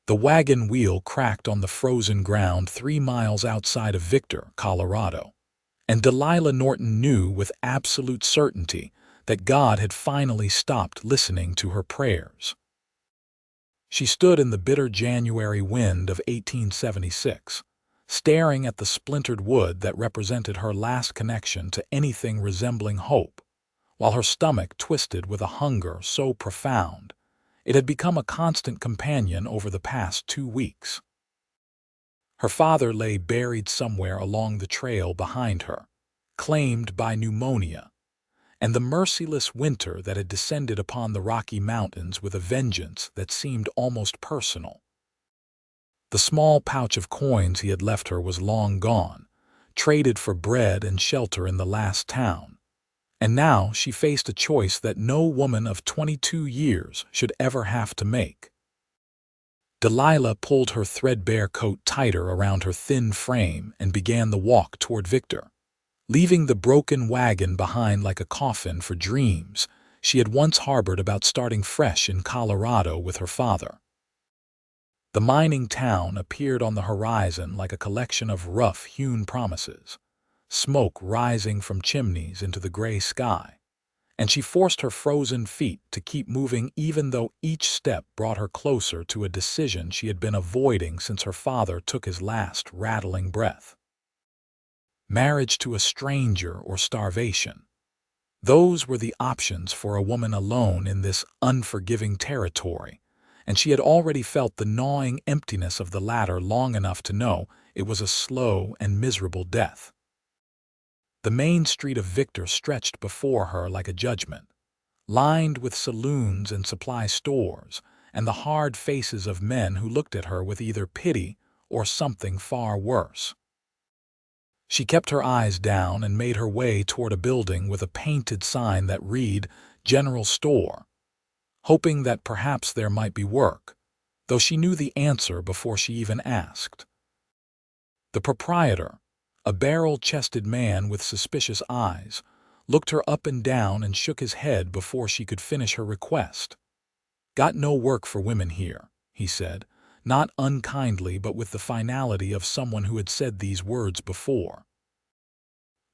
The wagon wheel cracked on the frozen ground 3 miles outside of Victor, Colorado, and Delilah Norton knew with absolute certainty that God had finally stopped listening to her prayers. She stood in the bitter January wind of 1876, staring at the splintered wood that represented her last connection to anything resembling hope, while her stomach twisted with a hunger so profound it had become a constant companion over the past 2 weeks. Her father lay buried somewhere along the trail behind her, claimed by pneumonia, and the merciless winter that had descended upon the Rocky Mountains with a vengeance that seemed almost personal. The small pouch of coins he had left her was long gone, traded for bread and shelter in the last town. And now she faced a choice that no woman of 22 years should ever have to make. Delilah pulled her threadbare coat tighter around her thin frame and began the walk toward Victor, leaving the broken wagon behind like a coffin for dreams she had once harbored about starting fresh in Colorado with her father. The mining town appeared on the horizon like a collection of rough-hewn promises, smoke rising from chimneys into the gray sky, and she forced her frozen feet to keep moving even though each step brought her closer to a decision she had been avoiding since her father took his last rattling breath. Marriage to a stranger or starvation. Those were the options for a woman alone in this unforgiving territory, and she had already felt the gnawing emptiness of the latter long enough to know it was a slow and miserable death. The main street of Victor stretched before her like a judgment, lined with saloons and supply stores, and the hard faces of men who looked at her with either pity or something far worse. She kept her eyes down and made her way toward a building with a painted sign that read "General Store," hoping that perhaps there might be work, though she knew the answer before she even asked. The proprietor, a barrel-chested man with suspicious eyes, looked her up and down and shook his head before she could finish her request. "Got no work for women here," he said, not unkindly but with the finality of someone who had said these words before.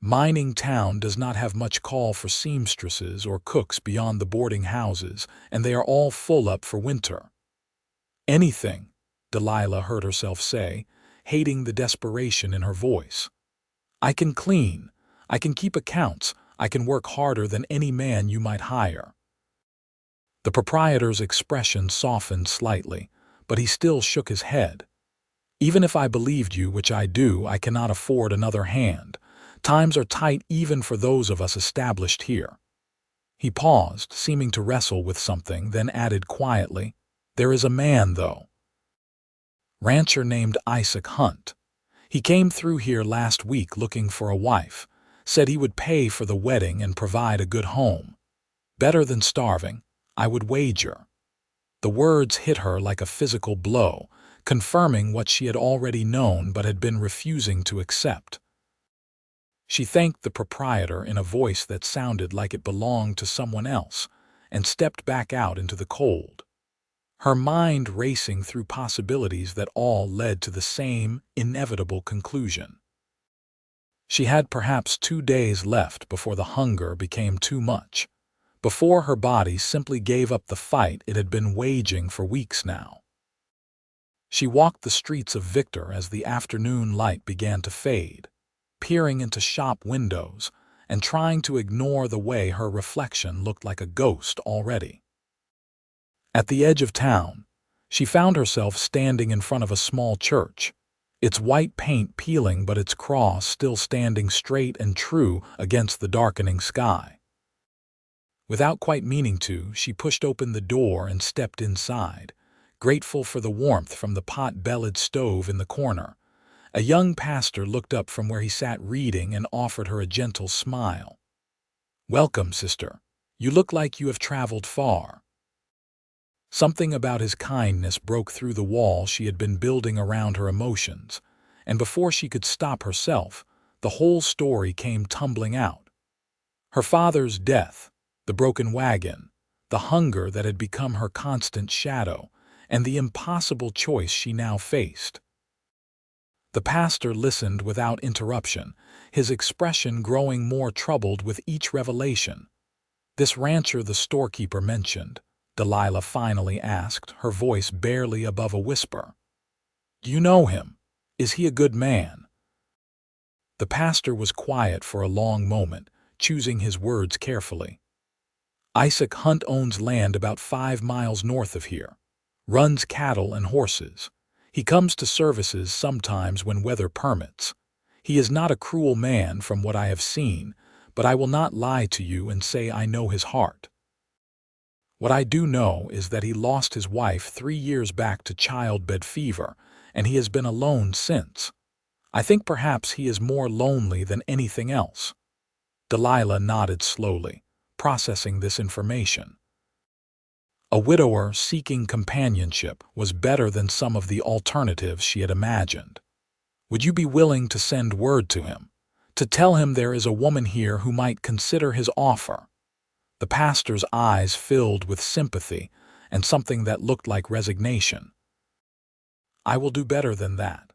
Mining town does not have much call for seamstresses or cooks beyond the boarding houses, and they are all full up for winter. "Anything," Delilah heard herself say, hating the desperation in her voice. "I can clean, I can keep accounts, I can work harder than any man you might hire." The proprietor's expression softened slightly, but he still shook his head. "Even if I believed you, which I do, I cannot afford another hand. Times are tight even for those of us established here." He paused, seeming to wrestle with something, then added quietly, "There is a man, though. Rancher named Isaac Hunt. He came through here last week looking for a wife, said he would pay for the wedding and provide a good home. Better than starving, I would wager." The words hit her like a physical blow, confirming what she had already known but had been refusing to accept. She thanked the proprietor in a voice that sounded like it belonged to someone else, and stepped back out into the cold, her mind racing through possibilities that all led to the same inevitable conclusion. She had perhaps 2 days left before the hunger became too much, before her body simply gave up the fight it had been waging for weeks now. She walked the streets of Victor as the afternoon light began to fade, peering into shop windows and trying to ignore the way her reflection looked like a ghost already. At the edge of town, she found herself standing in front of a small church, its white paint peeling but its cross still standing straight and true against the darkening sky. Without quite meaning to, she pushed open the door and stepped inside, grateful for the warmth from the pot-bellied stove in the corner. A young pastor looked up from where he sat reading and offered her a gentle smile. "Welcome, sister. You look like you have traveled far." Something about his kindness broke through the wall she had been building around her emotions, and before she could stop herself, the whole story came tumbling out. Her father's death, the broken wagon, the hunger that had become her constant shadow, and the impossible choice she now faced. The pastor listened without interruption, his expression growing more troubled with each revelation. "This rancher the storekeeper mentioned," Delilah finally asked, her voice barely above a whisper. "Do you know him? Is he a good man?" The pastor was quiet for a long moment, choosing his words carefully. "Isaac Hunt owns land about 5 miles north of here, runs cattle and horses. He comes to services sometimes when weather permits. He is not a cruel man from what I have seen, but I will not lie to you and say I know his heart. What I do know is that he lost his wife 3 years back to childbed fever, and he has been alone since. I think perhaps he is more lonely than anything else." Delilah nodded slowly, processing this information. A widower seeking companionship was better than some of the alternatives she had imagined. "Would you be willing to send word to him, to tell him there is a woman here who might consider his offer?" The pastor's eyes filled with sympathy and something that looked like resignation. "I will do better than that.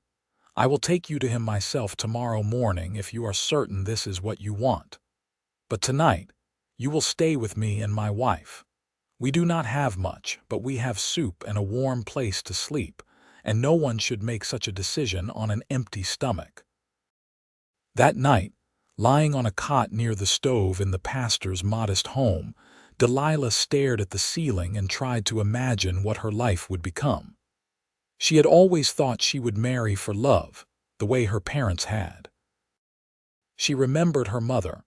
I will take you to him myself tomorrow morning if you are certain this is what you want. But tonight, you will stay with me and my wife. We do not have much, but we have soup and a warm place to sleep, and no one should make such a decision on an empty stomach." That night, lying on a cot near the stove in the pastor's modest home, Delilah stared at the ceiling and tried to imagine what her life would become. She had always thought she would marry for love, the way her parents had. She remembered her mother,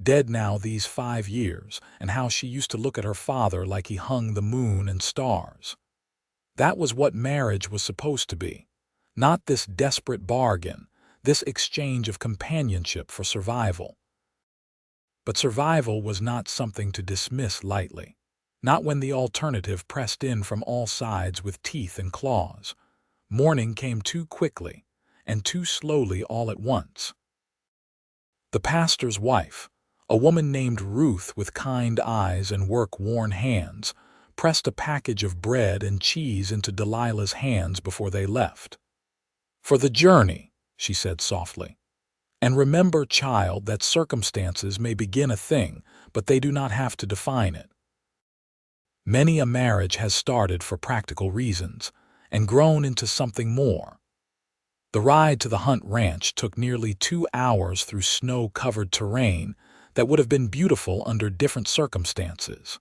dead now these 5 years, and how she used to look at her father like he hung the moon and stars. That was what marriage was supposed to be, not this desperate bargain, this exchange of companionship for survival. But survival was not something to dismiss lightly, not when the alternative pressed in from all sides with teeth and claws. Morning came too quickly, and too slowly all at once. The pastor's wife, a woman named Ruth with kind eyes and work-worn hands, pressed a package of bread and cheese into Delilah's hands before they left. "For the journey," she said softly. "And remember, child, that circumstances may begin a thing, but they do not have to define it. Many a marriage has started for practical reasons and grown into something more." The ride to the Hunt Ranch took nearly 2 hours through snow-covered terrain that would have been beautiful under different circumstances.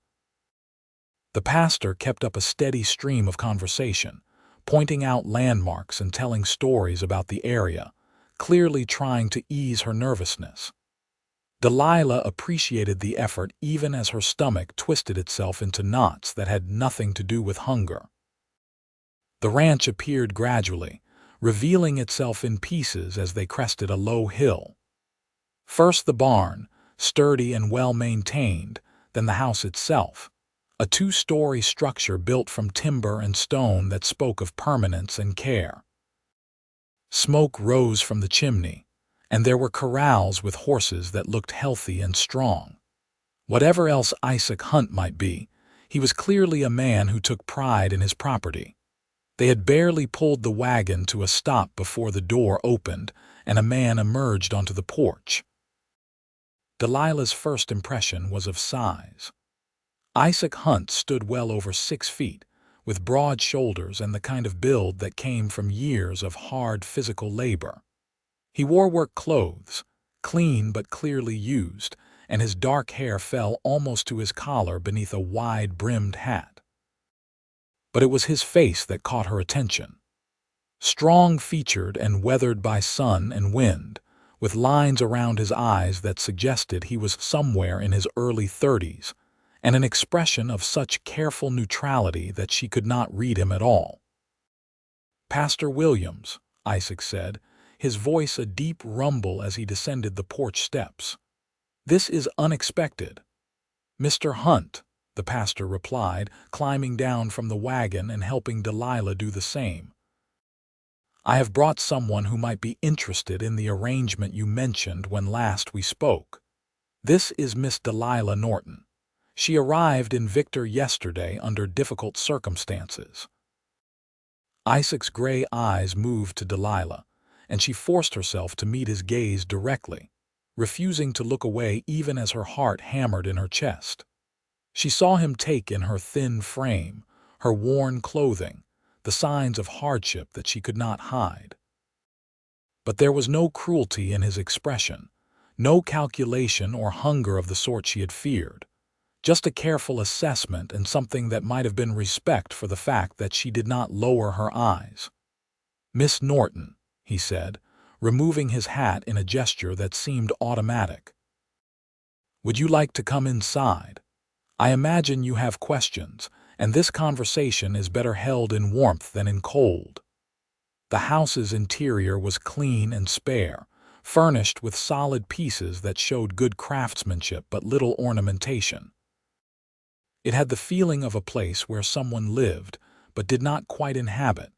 The pastor kept up a steady stream of conversation, pointing out landmarks and telling stories about the area, clearly trying to ease her nervousness. Delilah appreciated the effort even as her stomach twisted itself into knots that had nothing to do with hunger. The ranch appeared gradually, revealing itself in pieces as they crested a low hill. First the barn, sturdy and well-maintained, then the house itself, a 2-story structure built from timber and stone that spoke of permanence and care. Smoke rose from the chimney, and there were corrals with horses that looked healthy and strong. Whatever else Isaac Hunt might be, he was clearly a man who took pride in his property. They had barely pulled the wagon to a stop before the door opened and a man emerged onto the porch. Delilah's first impression was of size. Isaac Hunt stood well over 6 feet, with broad shoulders and the kind of build that came from years of hard physical labor. He wore work clothes, clean but clearly used, and his dark hair fell almost to his collar beneath a wide-brimmed hat. But it was his face that caught her attention. Strong-featured and weathered by sun and wind, with lines around his eyes that suggested he was somewhere in his early 30s, and an expression of such careful neutrality that she could not read him at all. "Pastor Williams," Isaac said, his voice a deep rumble as he descended the porch steps. "This is unexpected." "Mr. Hunt," the pastor replied, climbing down from the wagon and helping Delilah do the same. "I have brought someone who might be interested in the arrangement you mentioned when last we spoke. This is Miss Delilah Norton. She arrived in Victor yesterday under difficult circumstances." Isaac's gray eyes moved to Delilah, and she forced herself to meet his gaze directly, refusing to look away even as her heart hammered in her chest. She saw him take in her thin frame, her worn clothing, the signs of hardship that she could not hide. But there was no cruelty in his expression, no calculation or hunger of the sort she had feared, just a careful assessment and something that might have been respect for the fact that she did not lower her eyes. "Miss Norton," he said, removing his hat in a gesture that seemed automatic. "Would you like to come inside? I imagine you have questions, and this conversation is better held in warmth than in cold." The house's interior was clean and spare, furnished with solid pieces that showed good craftsmanship but little ornamentation. It had the feeling of a place where someone lived but did not quite inhabit,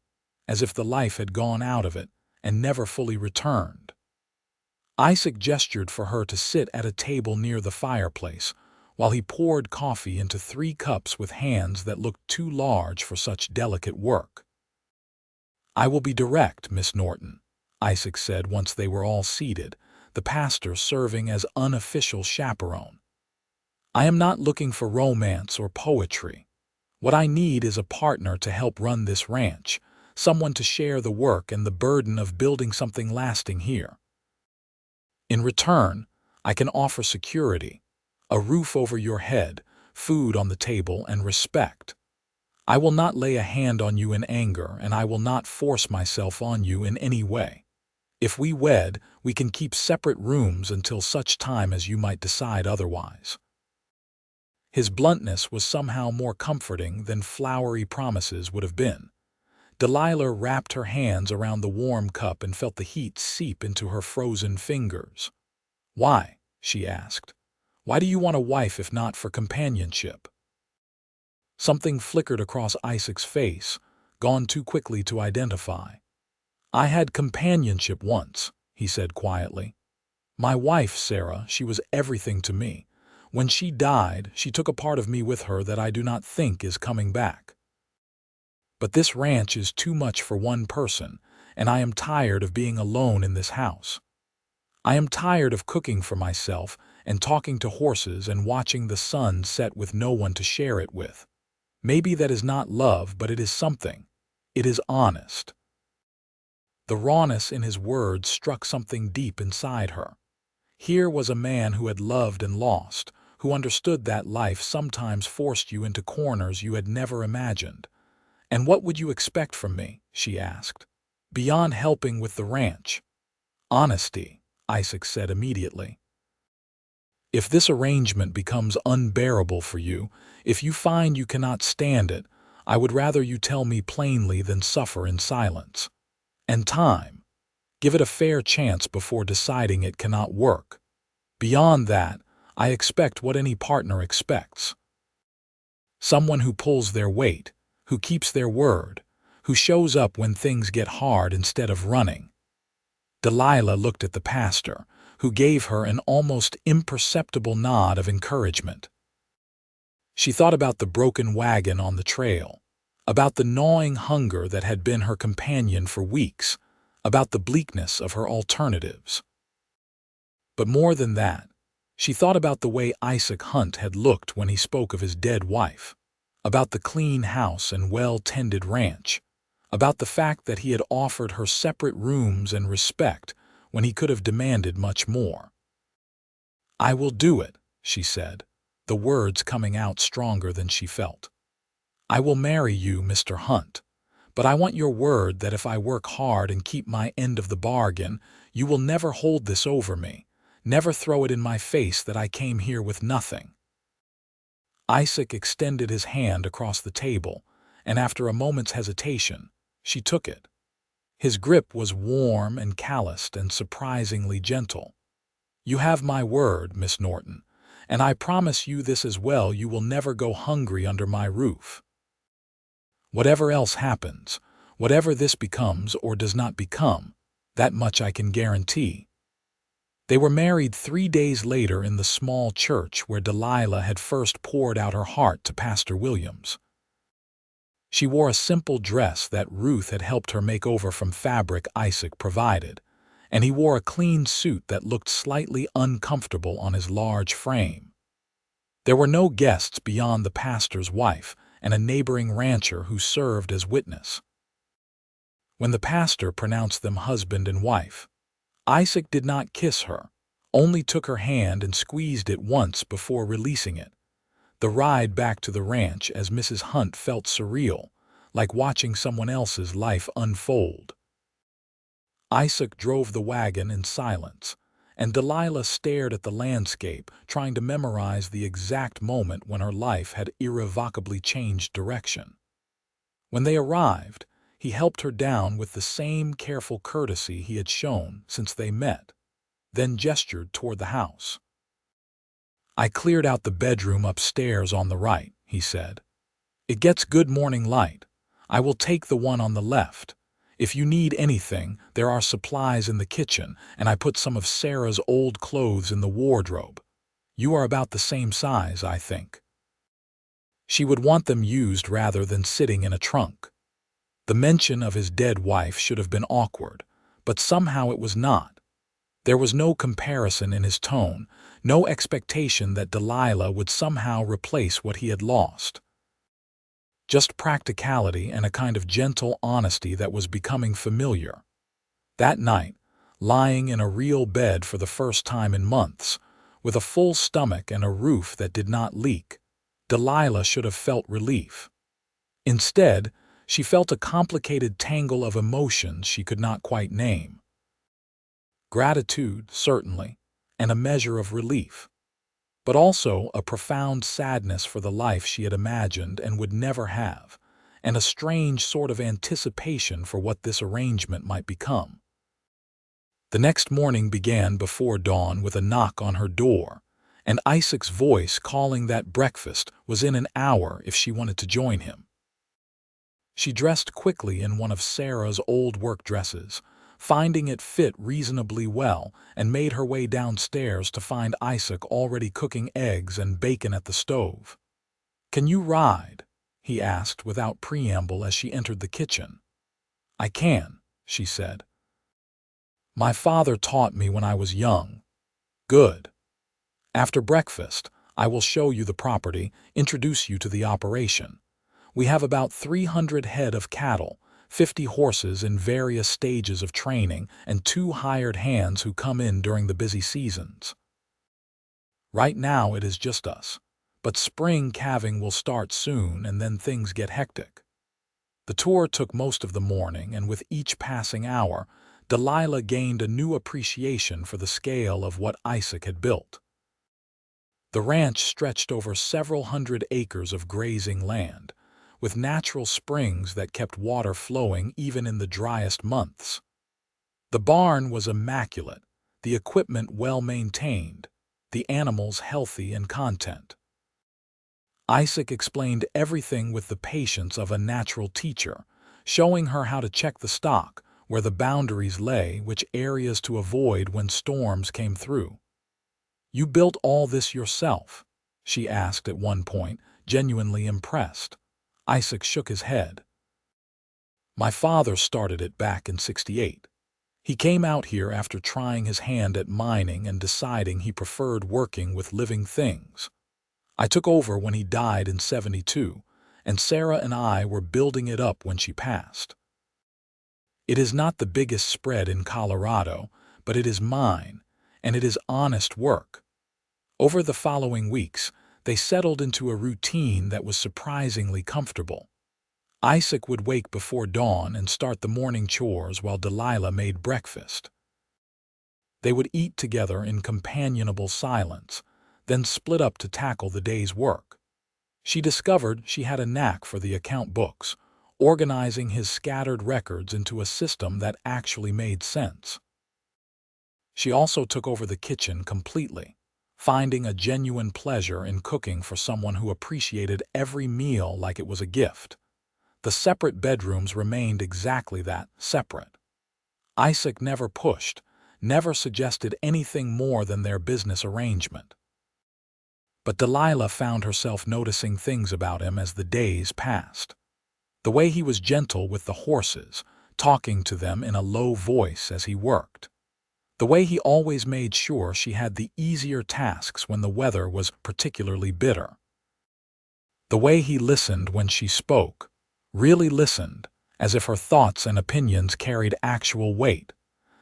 as if the life had gone out of it and never fully returned. Isaac gestured for her to sit at a table near the fireplace, while he poured coffee into 3 cups with hands that looked too large for such delicate work. "I will be direct, Miss Norton," Isaac said once they were all seated, the pastor serving as unofficial chaperone. "I am not looking for romance or poetry. What I need is a partner to help run this ranch, someone to share the work and the burden of building something lasting here. In return, I can offer security, a roof over your head, food on the table, and respect. I will not lay a hand on you in anger, and I will not force myself on you in any way. If we wed, we can keep separate rooms until such time as you might decide otherwise." His bluntness was somehow more comforting than flowery promises would have been. Delilah wrapped her hands around the warm cup and felt the heat seep into her frozen fingers. "Why?" she asked. "Why do you want a wife if not for companionship?" Something flickered across Isaac's face, gone too quickly to identify. "I had companionship once," he said quietly. "My wife, Sarah, she was everything to me. When she died, she took a part of me with her that I do not think is coming back. But this ranch is too much for one person, and I am tired of being alone in this house. I am tired of cooking for myself and talking to horses and watching the sun set with no one to share it with. Maybe that is not love, but it is something. It is honest." The rawness in his words struck something deep inside her. Here was a man who had loved and lost, who understood that life sometimes forced you into corners you had never imagined. "And what would you expect from me?" she asked. "Beyond helping with the ranch?" "Honesty," Isaac said immediately. "If this arrangement becomes unbearable for you, if you find you cannot stand it, I would rather you tell me plainly than suffer in silence. And time. Give it a fair chance before deciding it cannot work. Beyond that, I expect what any partner expects. Someone who pulls their weight, who keeps their word, who shows up when things get hard instead of running." Delilah looked at the pastor, who gave her an almost imperceptible nod of encouragement. She thought about the broken wagon on the trail, about the gnawing hunger that had been her companion for weeks, about the bleakness of her alternatives. But more than that, she thought about the way Isaac Hunt had looked when he spoke of his dead wife, about the clean house and well-tended ranch, about the fact that he had offered her separate rooms and respect when he could have demanded much more. "I will do it," she said, the words coming out stronger than she felt. "I will marry you, Mr. Hunt, but I want your word that if I work hard and keep my end of the bargain, you will never hold this over me, never throw it in my face that I came here with nothing." Isaac extended his hand across the table, and after a moment's hesitation, she took it. His grip was warm and calloused and surprisingly gentle. "You have my word, Miss Norton, and I promise you this as well: you will never go hungry under my roof. Whatever else happens, whatever this becomes or does not become, that much I can guarantee." They were married 3 days later in the small church where Delilah had first poured out her heart to Pastor Williams. She wore a simple dress that Ruth had helped her make over from fabric Isaac provided, and he wore a clean suit that looked slightly uncomfortable on his large frame. There were no guests beyond the pastor's wife and a neighboring rancher who served as witness. When the pastor pronounced them husband and wife, Isaac did not kiss her, only took her hand and squeezed it once before releasing it. The ride back to the ranch as Mrs. Hunt felt surreal, like watching someone else's life unfold. Isaac drove the wagon in silence, and Delilah stared at the landscape, trying to memorize the exact moment when her life had irrevocably changed direction. When they arrived, he helped her down with the same careful courtesy he had shown since they met, then gestured toward the house. "I cleared out the bedroom upstairs on the right," he said. "It gets good morning light. I will take the one on the left. If you need anything, there are supplies in the kitchen, and I put some of Sarah's old clothes in the wardrobe. You are about the same size, I think." She would want them used rather than sitting in a trunk. The mention of his dead wife should have been awkward, but somehow it was not. There was no comparison in his tone, no expectation that Delilah would somehow replace what he had lost. Just practicality and a kind of gentle honesty that was becoming familiar. That night, lying in a real bed for the first time in months, with a full stomach and a roof that did not leak, Delilah should have felt relief. Instead, she felt a complicated tangle of emotions she could not quite name. Gratitude, certainly, and a measure of relief, but also a profound sadness for the life she had imagined and would never have, and a strange sort of anticipation for what this arrangement might become. The next morning began before dawn with a knock on her door, and Isaac's voice calling that breakfast was in an hour if she wanted to join him. She dressed quickly in one of Sarah's old work dresses, finding it fit reasonably well, and made her way downstairs to find Isaac already cooking eggs and bacon at the stove. "Can you ride?" he asked without preamble as she entered the kitchen. "I can," she said. "My father taught me when I was young." "Good. After breakfast, I will show you the property, introduce you to the operation. We have about 300 head of cattle, 50 horses in various stages of training, and 2 hired hands who come in during the busy seasons. Right now it is just us, but spring calving will start soon and then things get hectic." The tour took most of the morning, and with each passing hour, Delilah gained a new appreciation for the scale of what Isaac had built. The ranch stretched over several hundred acres of grazing land, with natural springs that kept water flowing even in the driest months. The barn was immaculate, the equipment well maintained, the animals healthy and content. Isaac explained everything with the patience of a natural teacher, showing her how to check the stock, where the boundaries lay, which areas to avoid when storms came through. "You built all this yourself?" she asked at one point, genuinely impressed. Isaac shook his head. "My father started it back in '68. He came out here after trying his hand at mining and deciding he preferred working with living things. I took over when he died in '72, and Sarah and I were building it up when she passed. It is not the biggest spread in Colorado, but it is mine, and it is honest work." Over the following weeks, they settled into a routine that was surprisingly comfortable. Isaac would wake before dawn and start the morning chores while Delilah made breakfast. They would eat together in companionable silence, then split up to tackle the day's work. She discovered she had a knack for the account books, organizing his scattered records into a system that actually made sense. She also took over the kitchen completely, finding a genuine pleasure in cooking for someone who appreciated every meal like it was a gift. The separate bedrooms remained exactly that, separate. Isaac never pushed, never suggested anything more than their business arrangement. But Delilah found herself noticing things about him as the days passed. The way he was gentle with the horses, talking to them in a low voice as he worked. The way he always made sure she had the easier tasks when the weather was particularly bitter. The way he listened when she spoke, really listened, as if her thoughts and opinions carried actual weight.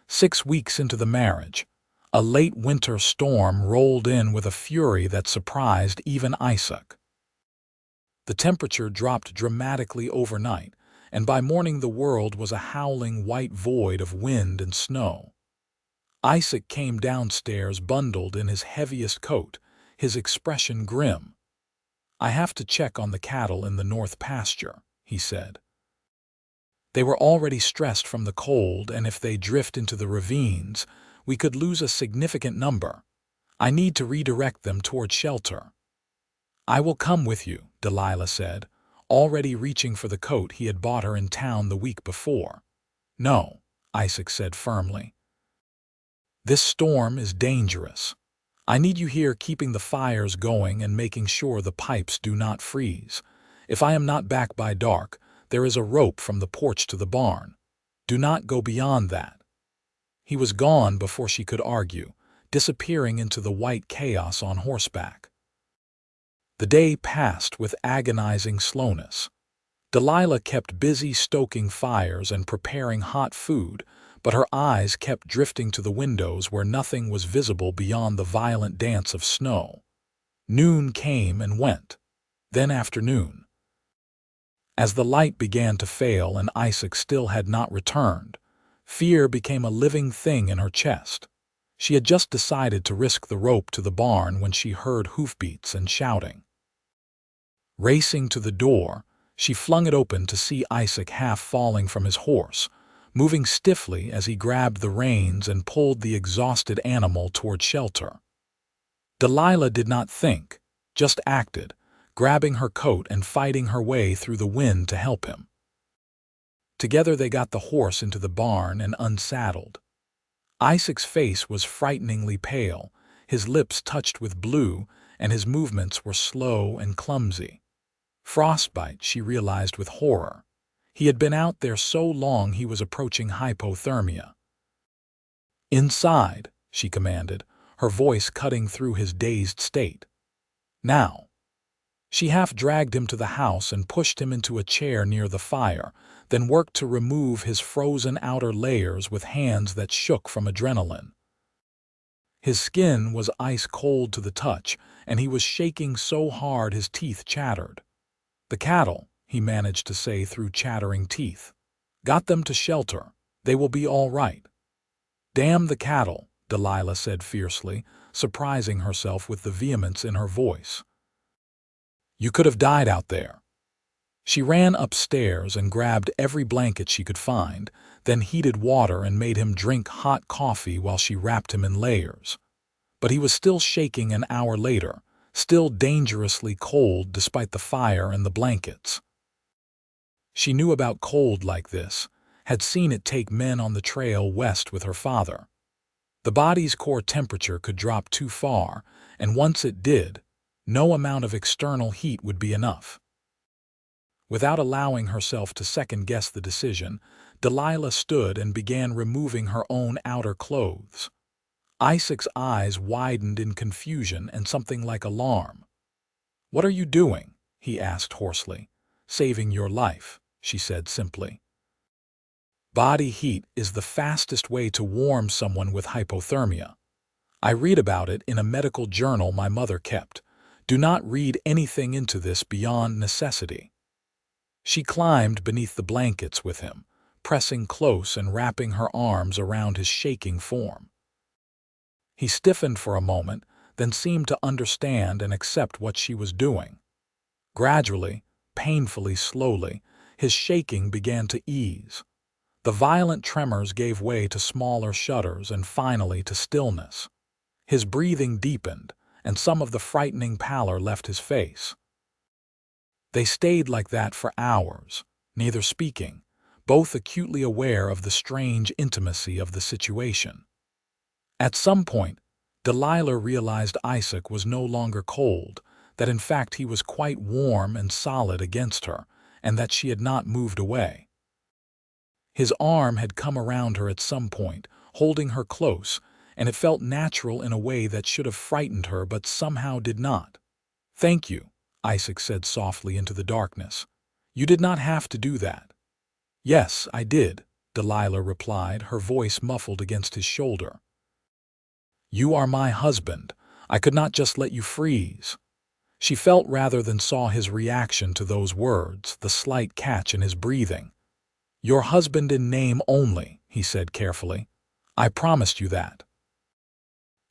6 weeks into the marriage, a late winter storm rolled in with a fury that surprised even Isaac. The temperature dropped dramatically overnight, and by morning the world was a howling white void of wind and snow. Isaac came downstairs bundled in his heaviest coat, his expression grim. "I have to check on the cattle in the north pasture," he said. "They were already stressed from the cold, and if they drift into the ravines, we could lose a significant number. I need to redirect them toward shelter." "I will come with you," Delilah said, already reaching for the coat he had bought her in town the week before. "No," Isaac said firmly. "This storm is dangerous. I need you here keeping the fires going and making sure the pipes do not freeze. If I am not back by dark, there is a rope from the porch to the barn. Do not go beyond that." He was gone before she could argue, disappearing into the white chaos on horseback. The day passed with agonizing slowness. Delilah kept busy stoking fires and preparing hot food, but her eyes kept drifting to the windows where nothing was visible beyond the violent dance of snow. Noon came and went, then afternoon. As the light began to fail and Isaac still had not returned, fear became a living thing in her chest. She had just decided to risk the rope to the barn when she heard hoofbeats and shouting. Racing to the door, she flung it open to see Isaac half falling from his horse, moving stiffly as he grabbed the reins and pulled the exhausted animal toward shelter. Delilah did not think, just acted, grabbing her coat and fighting her way through the wind to help him. Together they got the horse into the barn and unsaddled. Isaac's face was frighteningly pale, his lips touched with blue, and his movements were slow and clumsy. Frostbite, she realized with horror. He had been out there so long he was approaching hypothermia. "Inside," she commanded, her voice cutting through his dazed state. "Now." She half dragged him to the house and pushed him into a chair near the fire, then worked to remove his frozen outer layers with hands that shook from adrenaline. His skin was ice cold to the touch, and he was shaking so hard his teeth chattered. "The cattle," he managed to say through chattering teeth. "Got them to shelter. They will be all right." "Damn the cattle," Delilah said fiercely, surprising herself with the vehemence in her voice. "You could have died out there." She ran upstairs and grabbed every blanket she could find, then heated water and made him drink hot coffee while she wrapped him in layers. But he was still shaking an hour later, still dangerously cold despite the fire and the blankets. She knew about cold like this, had seen it take men on the trail west with her father. The body's core temperature could drop too far, and once it did, no amount of external heat would be enough. Without allowing herself to second-guess the decision, Delilah stood and began removing her own outer clothes. Isaac's eyes widened in confusion and something like alarm. "What are you doing?" he asked hoarsely. "Saving your life," she said simply. "Body heat is the fastest way to warm someone with hypothermia. I read about it in a medical journal my mother kept. Do not read anything into this beyond necessity." She climbed beneath the blankets with him, pressing close and wrapping her arms around his shaking form. He stiffened for a moment, then seemed to understand and accept what she was doing. Gradually, painfully slowly, his shaking began to ease. The violent tremors gave way to smaller shudders and finally to stillness. His breathing deepened, and some of the frightening pallor left his face. They stayed like that for hours, neither speaking, both acutely aware of the strange intimacy of the situation. At some point, Delilah realized Isaac was no longer cold, that in fact he was quite warm and solid against her, and that she had not moved away. His arm had come around her at some point, holding her close, and it felt natural in a way that should have frightened her but somehow did not. "Thank you," Isaac said softly into the darkness. "You did not have to do that." "Yes, I did," Delilah replied, her voice muffled against his shoulder. "You are my husband. I could not just let you freeze." She felt rather than saw his reaction to those words, the slight catch in his breathing. "Your husband in name only," he said carefully. "I promised you that."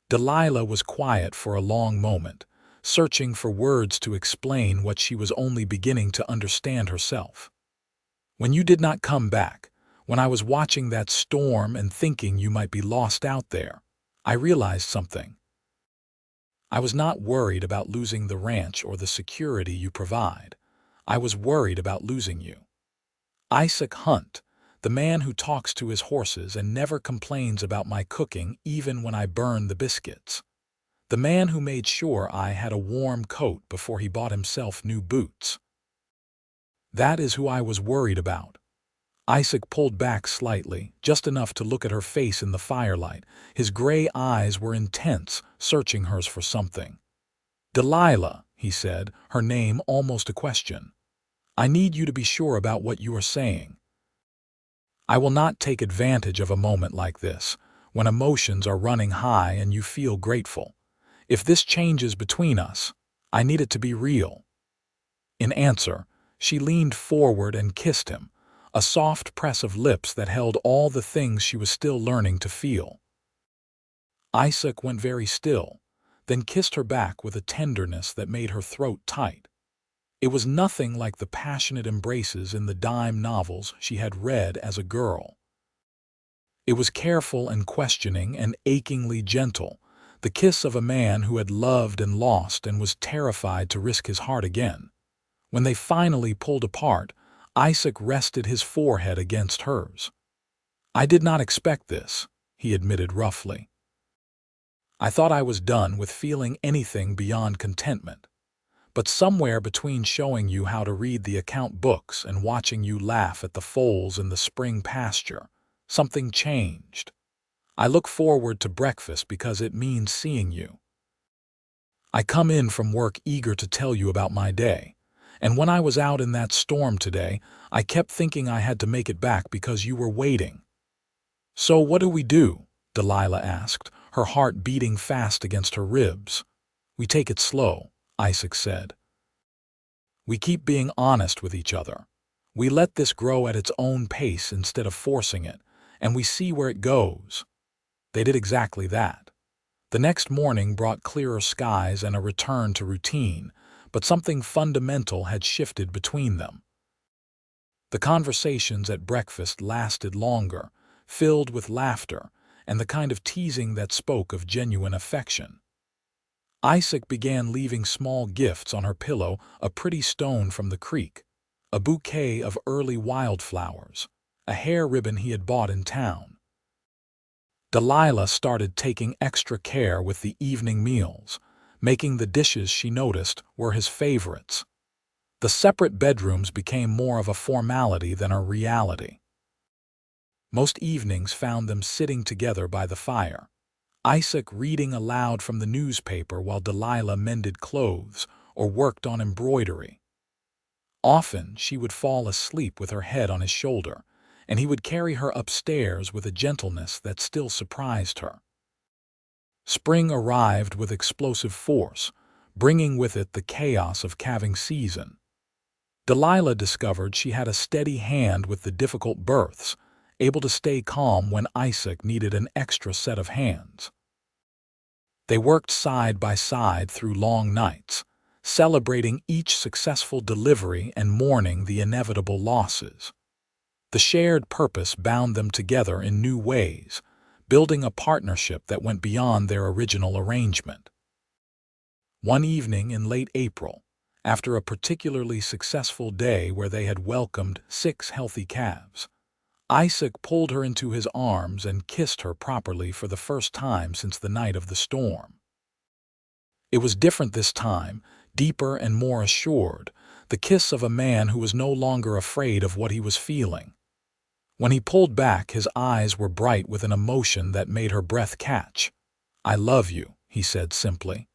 Delilah was quiet for a long moment, searching for words to explain what she was only beginning to understand herself. "When you did not come back, when I was watching that storm and thinking you might be lost out there, I realized something. I was not worried about losing the ranch or the security you provide. I was worried about losing you. Isaac Hunt, the man who talks to his horses and never complains about my cooking even when I burn the biscuits. The man who made sure I had a warm coat before he bought himself new boots. That is who I was worried about." Isaac pulled back slightly, just enough to look at her face in the firelight. His gray eyes were intense, searching hers for something. "Delilah," he said, her name almost a question. "I need you to be sure about what you are saying. I will not take advantage of a moment like this, when emotions are running high and you feel grateful. If this changes between us, I need it to be real." In answer, she leaned forward and kissed him, a soft press of lips that held all the things she was still learning to feel. Isaac went very still, then kissed her back with a tenderness that made her throat tight. It was nothing like the passionate embraces in the dime novels she had read as a girl. It was careful and questioning and achingly gentle, the kiss of a man who had loved and lost and was terrified to risk his heart again. When they finally pulled apart, Isaac rested his forehead against hers. "I did not expect this," he admitted roughly. "I thought I was done with feeling anything beyond contentment. But somewhere between showing you how to read the account books and watching you laugh at the foals in the spring pasture, something changed. I look forward to breakfast because it means seeing you. I come in from work eager to tell you about my day. And when I was out in that storm today, I kept thinking I had to make it back because you were waiting." "So what do we do?" Delilah asked, her heart beating fast against her ribs. "We take it slow," Isaac said. "We keep being honest with each other. We let this grow at its own pace instead of forcing it, and we see where it goes." They did exactly that. The next morning brought clearer skies and a return to routine, but something fundamental had shifted between them. The conversations at breakfast lasted longer, filled with laughter and the kind of teasing that spoke of genuine affection. Isaac began leaving small gifts on her pillow, a pretty stone from the creek, a bouquet of early wildflowers, a hair ribbon he had bought in town. Delilah started taking extra care with the evening meals, making the dishes she noticed were his favorites. The separate bedrooms became more of a formality than a reality. Most evenings found them sitting together by the fire, Isaac reading aloud from the newspaper while Delilah mended clothes or worked on embroidery. Often she would fall asleep with her head on his shoulder, and he would carry her upstairs with a gentleness that still surprised her. Spring arrived with explosive force, bringing with it the chaos of calving season. Delilah discovered she had a steady hand with the difficult births, able to stay calm when Isaac needed an extra set of hands. They worked side by side through long nights, celebrating each successful delivery and mourning the inevitable losses. The shared purpose bound them together in new ways, building a partnership that went beyond their original arrangement. One evening in late April, after a particularly successful day where they had welcomed 6 healthy calves, Isaac pulled her into his arms and kissed her properly for the first time since the night of the storm. It was different this time, deeper and more assured, the kiss of a man who was no longer afraid of what he was feeling. When he pulled back, his eyes were bright with an emotion that made her breath catch. "I love you," he said simply.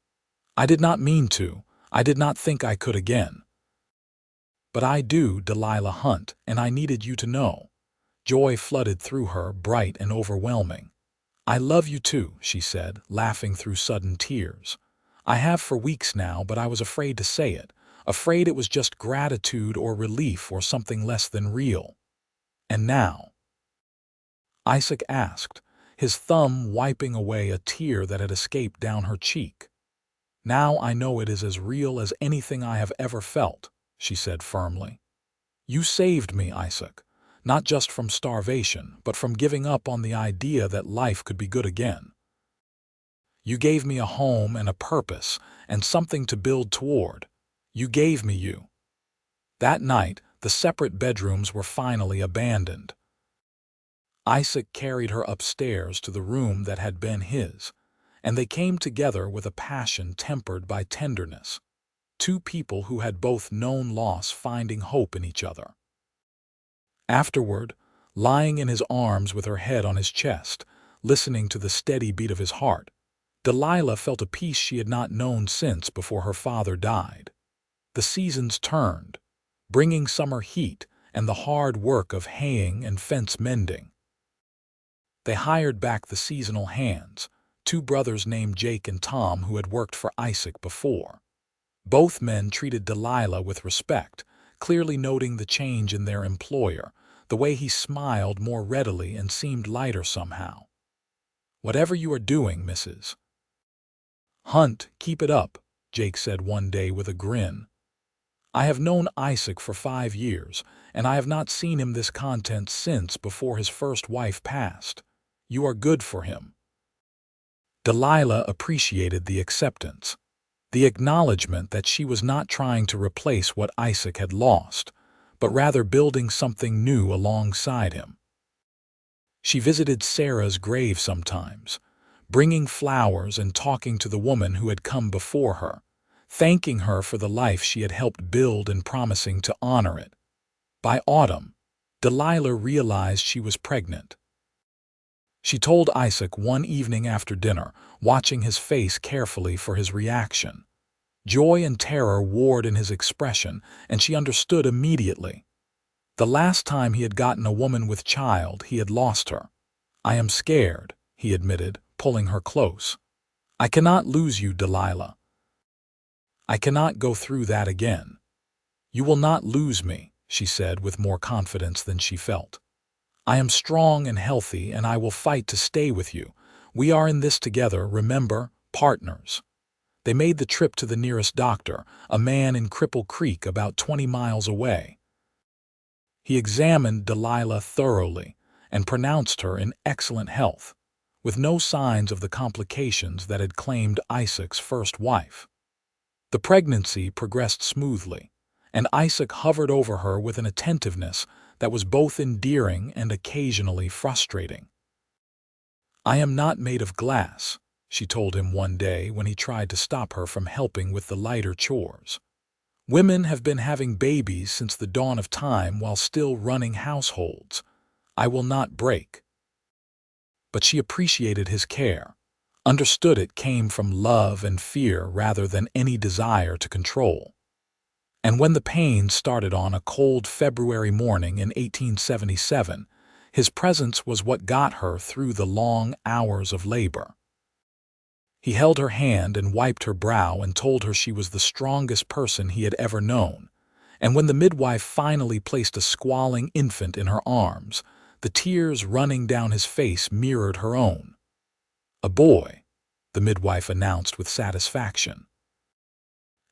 "I did not mean to. I did not think I could again. But I do, Delilah Hunt, and I needed you to know." Joy flooded through her, bright and overwhelming. "I love you too," she said, laughing through sudden tears. "I have for weeks now, but I was afraid to say it, afraid it was just gratitude or relief or something less than real. And now?" Isaac asked, his thumb wiping away a tear that had escaped down her cheek. "Now I know it is as real as anything I have ever felt," she said firmly. "You saved me, Isaac, not just from starvation, but from giving up on the idea that life could be good again. You gave me a home and a purpose and something to build toward. You gave me you." That night, the separate bedrooms were finally abandoned. Isaac carried her upstairs to the room that had been his, and they came together with a passion tempered by tenderness, two people who had both known loss finding hope in each other. Afterward, lying in his arms with her head on his chest, listening to the steady beat of his heart, Delilah felt a peace she had not known since before her father died. The seasons turned, bringing summer heat and the hard work of haying and fence mending. They hired back the seasonal hands, two brothers named Jake and Tom who had worked for Isaac before. Both men treated Delilah with respect, clearly noting the change in their employer, the way he smiled more readily and seemed lighter somehow. "Whatever you are doing, Mrs. Hunt, keep it up," Jake said one day with a grin. "I have known Isaac for 5 years, and I have not seen him this content since before his first wife passed. You are good for him." Delilah appreciated the acceptance, the acknowledgement that she was not trying to replace what Isaac had lost, but rather building something new alongside him. She visited Sarah's grave sometimes, bringing flowers and talking to the woman who had come before her, thanking her for the life she had helped build and promising to honor it. By autumn, Delilah realized she was pregnant. She told Isaac one evening after dinner, watching his face carefully for his reaction. Joy and terror warred in his expression, and she understood immediately. The last time he had gotten a woman with child, he had lost her. "I am scared," he admitted, pulling her close. "I cannot lose you, Delilah. I cannot go through that again." "You will not lose me," she said with more confidence than she felt. "I am strong and healthy, and I will fight to stay with you. We are in this together, remember, partners." They made the trip to the nearest doctor, a man in Cripple Creek about 20 miles away. He examined Delilah thoroughly and pronounced her in excellent health, with no signs of the complications that had claimed Isaac's first wife. The pregnancy progressed smoothly, and Isaac hovered over her with an attentiveness that was both endearing and occasionally frustrating. "I am not made of glass," she told him one day when he tried to stop her from helping with the lighter chores. "Women have been having babies since the dawn of time while still running households. I will not break." But she appreciated his care, understood it came from love and fear rather than any desire to control. And when the pain started on a cold February morning in 1877, his presence was what got her through the long hours of labor. He held her hand and wiped her brow and told her she was the strongest person he had ever known. And when the midwife finally placed a squalling infant in her arms, the tears running down his face mirrored her own. "A boy," the midwife announced with satisfaction.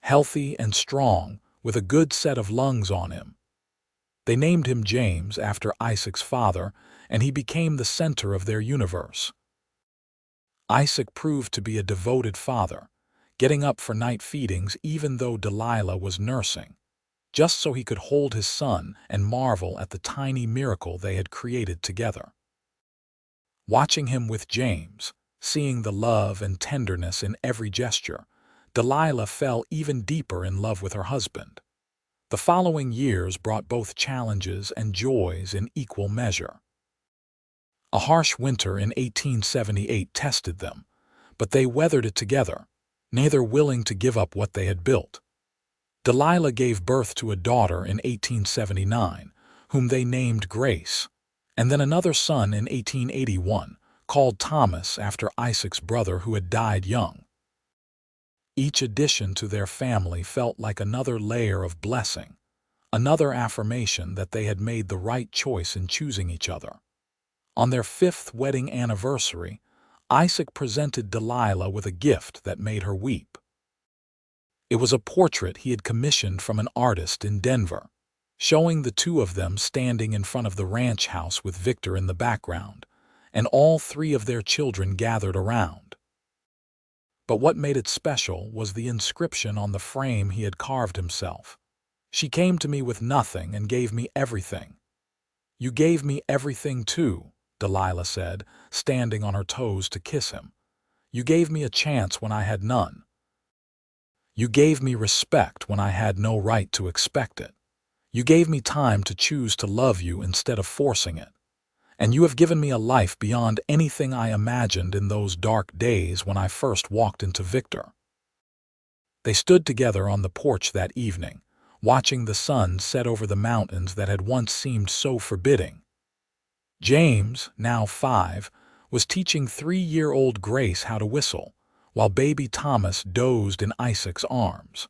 "Healthy and strong, with a good set of lungs on him." They named him James after Isaac's father, and he became the center of their universe. Isaac proved to be a devoted father, getting up for night feedings even though Delilah was nursing, just so he could hold his son and marvel at the tiny miracle they had created together. Watching him with James, seeing the love and tenderness in every gesture, Delilah fell even deeper in love with her husband. The following years brought both challenges and joys in equal measure. A harsh winter in 1878 tested them, but they weathered it together, neither willing to give up what they had built. Delilah gave birth to a daughter in 1879, whom they named Grace, and then another son in 1881, called Thomas after Isaac's brother who had died young. Each addition to their family felt like another layer of blessing, another affirmation that they had made the right choice in choosing each other. On their 5th wedding anniversary, Isaac presented Delilah with a gift that made her weep. It was a portrait he had commissioned from an artist in Denver, showing the two of them standing in front of the ranch house with Victor in the background, and all 3 of their children gathered around. But what made it special was the inscription on the frame he had carved himself. "She came to me with nothing and gave me everything." "You gave me everything too," Delilah said, standing on her toes to kiss him. "You gave me a chance when I had none. You gave me respect when I had no right to expect it. You gave me time to choose to love you instead of forcing it. And you have given me a life beyond anything I imagined in those dark days when I first walked into Victor." They stood together on the porch that evening, watching the sun set over the mountains that had once seemed so forbidding. James, now 5, was teaching 3-year-old Grace how to whistle, while baby Thomas dozed in Isaac's arms.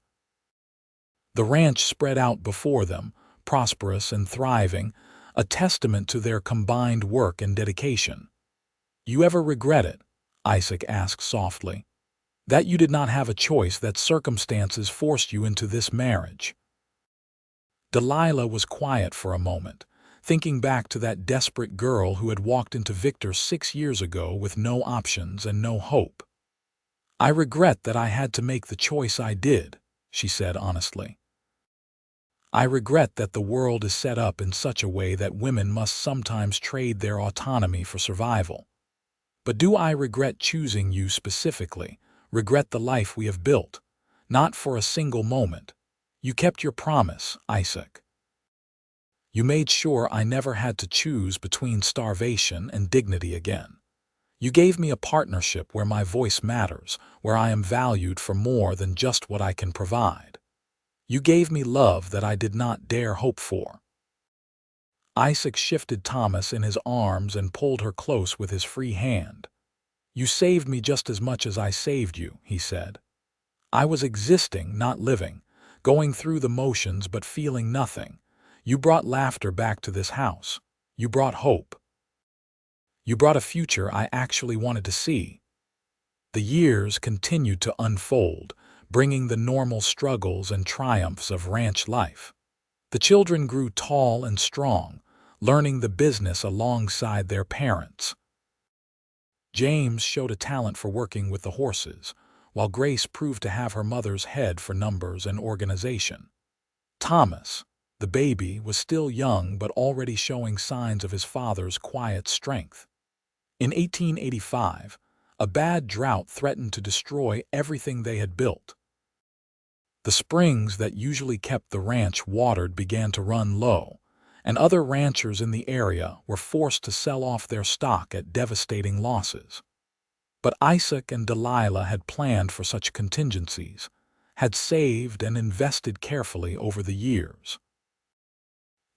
The ranch spread out before them, prosperous and thriving, a testament to their combined work and dedication. "You ever regret it?" Isaac asked softly. "That you did not have a choice, that circumstances forced you into this marriage?" Delilah was quiet for a moment, thinking back to that desperate girl who had walked into Victor 6 years ago with no options and no hope. "I regret that I had to make the choice I did," she said honestly. "I regret that the world is set up in such a way that women must sometimes trade their autonomy for survival. But do I regret choosing you specifically, regret the life we have built? Not for a single moment. You kept your promise, Isaac. You made sure I never had to choose between starvation and dignity again. You gave me a partnership where my voice matters, where I am valued for more than just what I can provide. You gave me love that I did not dare hope for." Isaac shifted Thomas in his arms and pulled her close with his free hand. "You saved me just as much as I saved you," he said. "I was existing, not living, going through the motions but feeling nothing. You brought laughter back to this house. You brought hope. You brought a future I actually wanted to see." The years continued to unfold, bringing the normal struggles and triumphs of ranch life. The children grew tall and strong, learning the business alongside their parents. James showed a talent for working with the horses, while Grace proved to have her mother's head for numbers and organization. Thomas, the baby, was still young but already showing signs of his father's quiet strength. In 1885, a bad drought threatened to destroy everything they had built. The springs that usually kept the ranch watered began to run low, and other ranchers in the area were forced to sell off their stock at devastating losses. But Isaac and Delilah had planned for such contingencies, had saved and invested carefully over the years.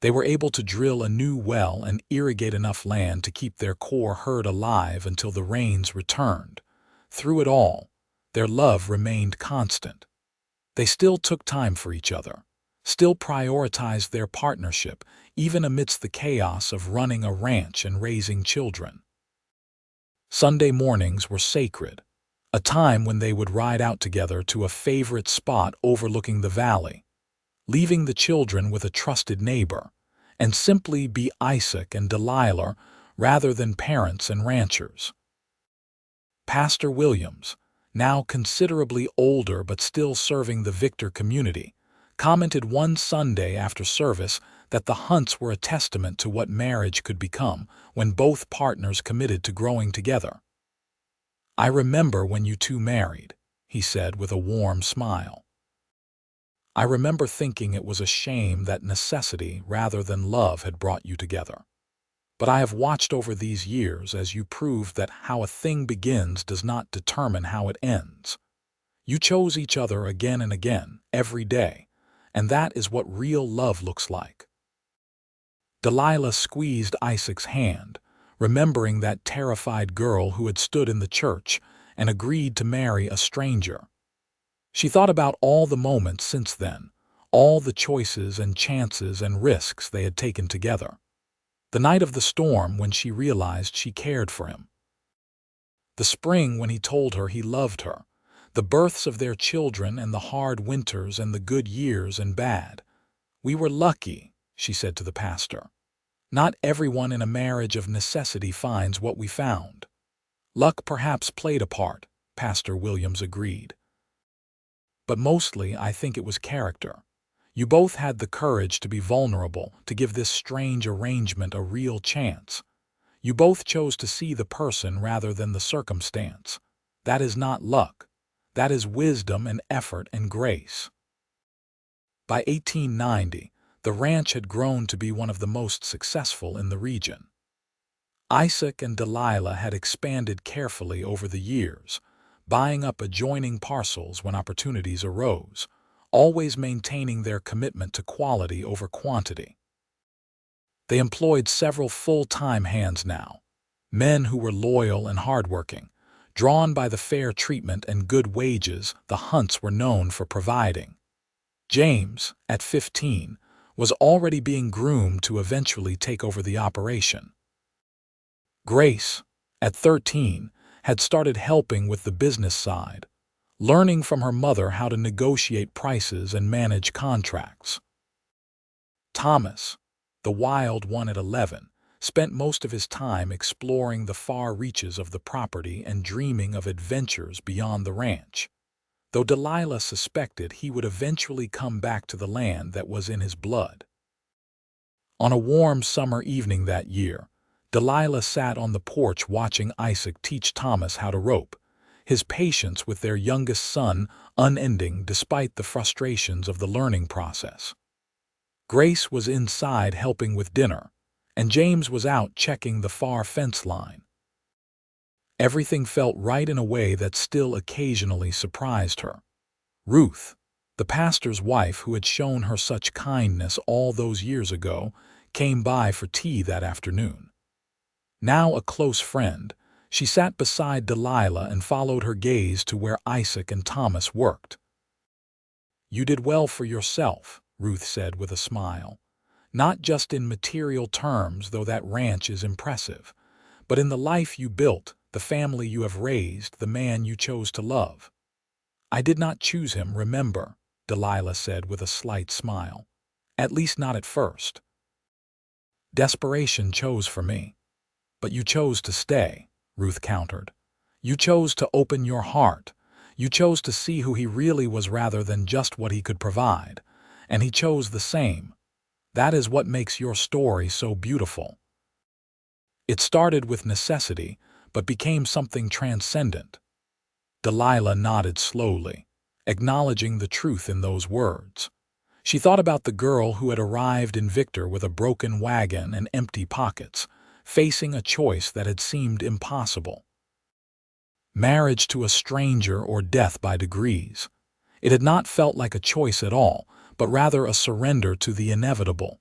They were able to drill a new well and irrigate enough land to keep their core herd alive until the rains returned. Through it all, their love remained constant. They still took time for each other, still prioritized their partnership, even amidst the chaos of running a ranch and raising children. Sunday mornings were sacred, a time when they would ride out together to a favorite spot overlooking the valley, leaving the children with a trusted neighbor, and simply be Isaac and Delilah rather than parents and ranchers. Pastor Williams, now considerably older but still serving the Victor community, commented one Sunday after service that the hunts were a testament to what marriage could become when both partners committed to growing together. "I remember when you two married," he said with a warm smile. I remember thinking it was a shame that necessity rather than love had brought you together. But I have watched over these years as you proved that how a thing begins does not determine how it ends. You chose each other again and again, every day, and that is what real love looks like. Delilah squeezed Isaac's hand, remembering that terrified girl who had stood in the church and agreed to marry a stranger. She thought about all the moments since then, all the choices and chances and risks they had taken together. The night of the storm when she realized she cared for him. The spring when he told her he loved her. The births of their children and the hard winters and the good years and bad. "We were lucky," she said to the pastor. "Not everyone in a marriage of necessity finds what we found." "Luck perhaps played a part," Pastor Williams agreed. "But mostly I think it was character. You both had the courage to be vulnerable, to give this strange arrangement a real chance. You both chose to see the person rather than the circumstance. That is not luck. That is wisdom and effort and grace." By 1890, the ranch had grown to be one of the most successful in the region. Isaac and Delilah had expanded carefully over the years, buying up adjoining parcels when opportunities arose, always maintaining their commitment to quality over quantity. They employed several full-time hands now, men who were loyal and hardworking, drawn by the fair treatment and good wages the Hunts were known for providing. James, at 15, was already being groomed to eventually take over the operation. Grace, at 13, had started helping with the business side, learning from her mother how to negotiate prices and manage contracts. Thomas, the wild one at 11, spent most of his time exploring the far reaches of the property and dreaming of adventures beyond the ranch, though Delilah suspected he would eventually come back to the land that was in his blood. On a warm summer evening that year, Delilah sat on the porch watching Isaac teach Thomas how to rope, his patience with their youngest son unending despite the frustrations of the learning process. Grace was inside helping with dinner, and James was out checking the far fence line. Everything felt right in a way that still occasionally surprised her. Ruth, the pastor's wife who had shown her such kindness all those years ago, came by for tea that afternoon. Now a close friend, she sat beside Delilah and followed her gaze to where Isaac and Thomas worked. "You did well for yourself," Ruth said with a smile. "Not just in material terms, though that ranch is impressive, but in the life you built, the family you have raised, the man you chose to love." "I did not choose him, remember," Delilah said with a slight smile. "At least not at first. Desperation chose for me." "But you chose to stay," Ruth countered. "You chose to open your heart. You chose to see who he really was rather than just what he could provide. And he chose the same. That is what makes your story so beautiful. It started with necessity, but became something transcendent." Delilah nodded slowly, acknowledging the truth in those words. She thought about the girl who had arrived in Victor with a broken wagon and empty pockets, facing a choice that had seemed impossible. Marriage to a stranger or death by degrees. It had not felt like a choice at all, but rather a surrender to the inevitable.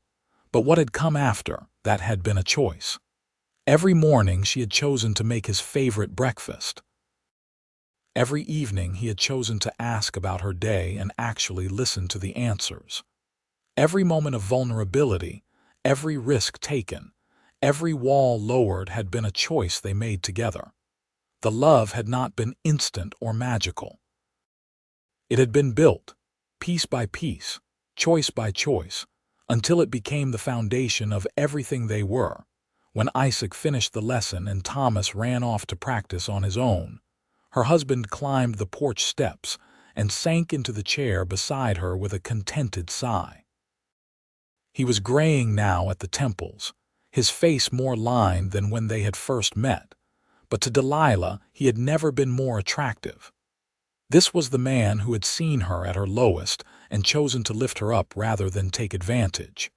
But what had come after, that had been a choice. Every morning she had chosen to make his favorite breakfast. Every evening he had chosen to ask about her day and actually listen to the answers. Every moment of vulnerability, every risk taken, every wall lowered had been a choice they made together. The love had not been instant or magical. It had been built, piece by piece, choice by choice, until it became the foundation of everything they were. When Isaac finished the lesson and Thomas ran off to practice on his own, her husband climbed the porch steps and sank into the chair beside her with a contented sigh. He was graying now at the temples, his face more lined than when they had first met, but to Delilah he had never been more attractive. This was the man who had seen her at her lowest and chosen to lift her up rather than take advantage.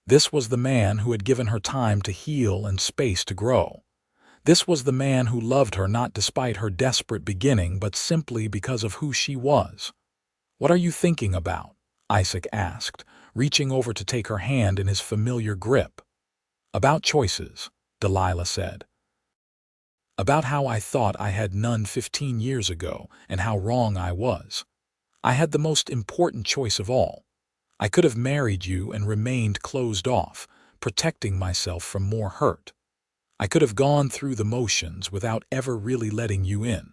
This was the man who had given her time to heal and space to grow. This was the man who loved her not despite her desperate beginning, but simply because of who she was. "What are you thinking about?" Isaac asked, reaching over to take her hand in his familiar grip. "About choices," Delilah said. "About how I thought I had none 15 years ago and how wrong I was. I had the most important choice of all. I could have married you and remained closed off, protecting myself from more hurt. I could have gone through the motions without ever really letting you in.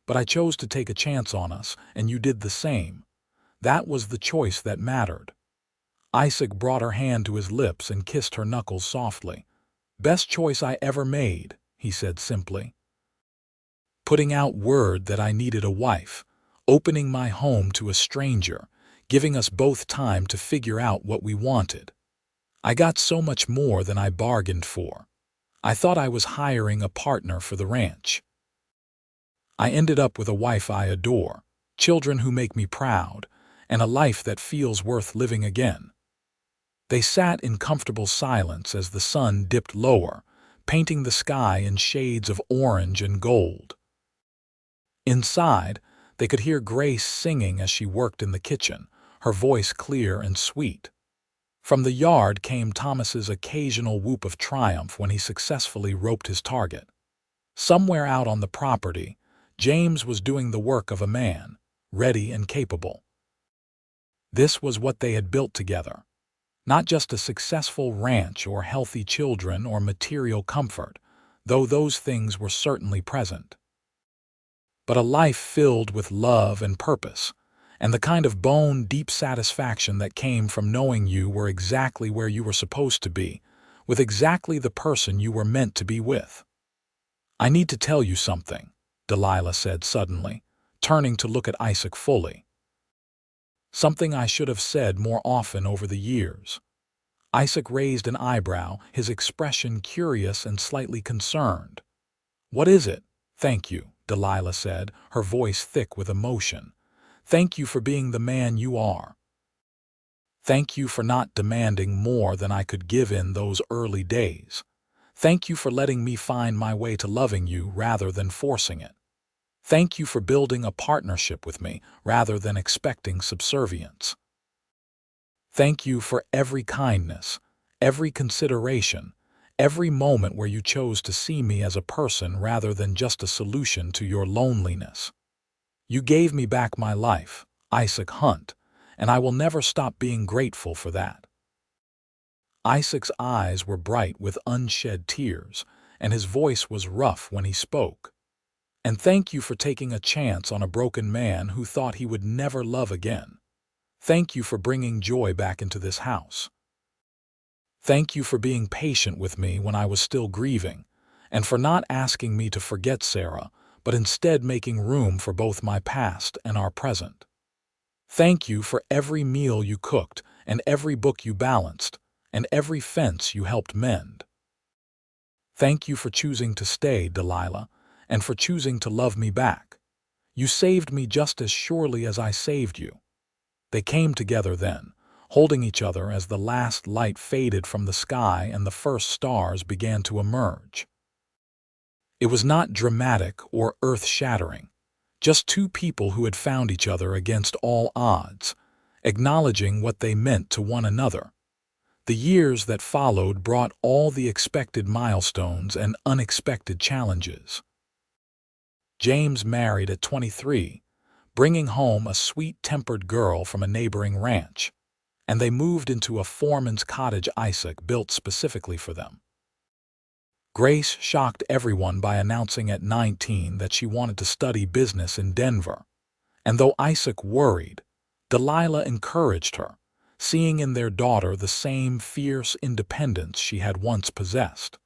But I chose to take a chance on us, and you did the same. That was the choice that mattered." Isaac brought her hand to his lips and kissed her knuckles softly. "Best choice I ever made," he said simply. "Putting out word that I needed a wife, opening my home to a stranger, giving us both time to figure out what we wanted. I got so much more than I bargained for. I thought I was hiring a partner for the ranch. I ended up with a wife I adore, children who make me proud, and a life that feels worth living again." They sat in comfortable silence as the sun dipped lower, painting the sky in shades of orange and gold. Inside, they could hear Grace singing as she worked in the kitchen, her voice clear and sweet. From the yard came Thomas's occasional whoop of triumph when he successfully roped his target. Somewhere out on the property, James was doing the work of a man, ready and capable. This was what they had built together. Not just a successful ranch or healthy children or material comfort, though those things were certainly present, but a life filled with love and purpose, and the kind of bone-deep satisfaction that came from knowing you were exactly where you were supposed to be, with exactly the person you were meant to be with. "I need to tell you something," Delilah said suddenly, turning to look at Isaac fully. "Something I should have said more often over the years." Isaac raised an eyebrow, his expression curious and slightly concerned. "What is it?" "Thank you," Delilah said, her voice thick with emotion. "Thank you for being the man you are. Thank you for not demanding more than I could give in those early days. Thank you for letting me find my way to loving you rather than forcing it. Thank you for building a partnership with me rather than expecting subservience. Thank you for every kindness, every consideration, every moment where you chose to see me as a person rather than just a solution to your loneliness. You gave me back my life, Isaac Hunt, and I will never stop being grateful for that." Isaac's eyes were bright with unshed tears, and his voice was rough when he spoke. "And thank you for taking a chance on a broken man who thought he would never love again. Thank you for bringing joy back into this house. Thank you for being patient with me when I was still grieving, and for not asking me to forget Sarah, but instead making room for both my past and our present. Thank you for every meal you cooked, and every book you balanced, and every fence you helped mend. Thank you for choosing to stay, Delilah, and for choosing to love me back. You saved me just as surely as I saved you." They came together then, holding each other as the last light faded from the sky and the first stars began to emerge. It was not dramatic or earth-shattering, just two people who had found each other against all odds, acknowledging what they meant to one another. The years that followed brought all the expected milestones and unexpected challenges. James married at 23, bringing home a sweet-tempered girl from a neighboring ranch, and they moved into a foreman's cottage Isaac built specifically for them. Grace shocked everyone by announcing at 19 that she wanted to study business in Denver, and though Isaac worried, Delilah encouraged her, seeing in their daughter the same fierce independence she had once possessed.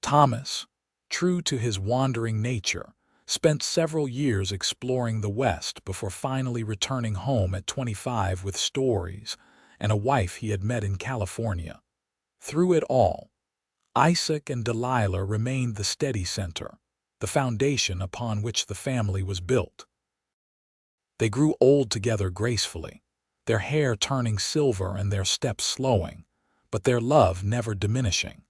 Thomas, true to his wandering nature, spent several years exploring the West before finally returning home at 25 with stories and a wife he had met in California. Through it all, Isaac and Delilah remained the steady center, the foundation upon which the family was built. They grew old together gracefully, their hair turning silver and their steps slowing, but their love never diminishing.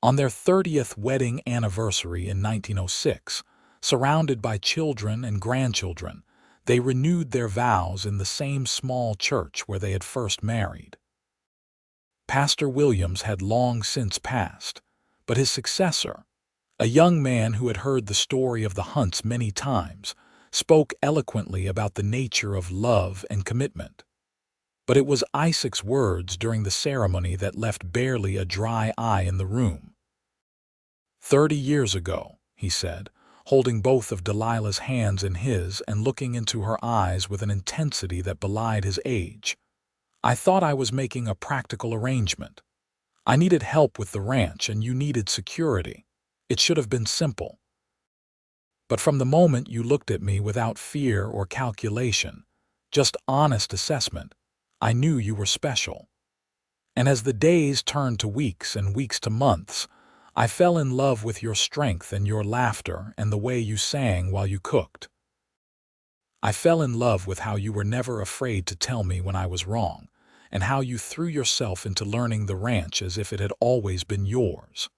On their 30th wedding anniversary in 1906, surrounded by children and grandchildren, they renewed their vows in the same small church where they had first married. Pastor Williams had long since passed, but his successor, a young man who had heard the story of the Hunts many times, spoke eloquently about the nature of love and commitment. But it was Isaac's words during the ceremony that left barely a dry eye in the room. 30 years ago, he said, holding both of Delilah's hands in his and looking into her eyes with an intensity that belied his age, I thought I was making a practical arrangement. I needed help with the ranch and you needed security. It should have been simple. But from the moment you looked at me without fear or calculation, just honest assessment, I knew you were special. And as the days turned to weeks and weeks to months, I fell in love with your strength and your laughter and the way you sang while you cooked. I fell in love with how you were never afraid to tell me when I was wrong, and how you threw yourself into learning the ranch as if it had always been yours.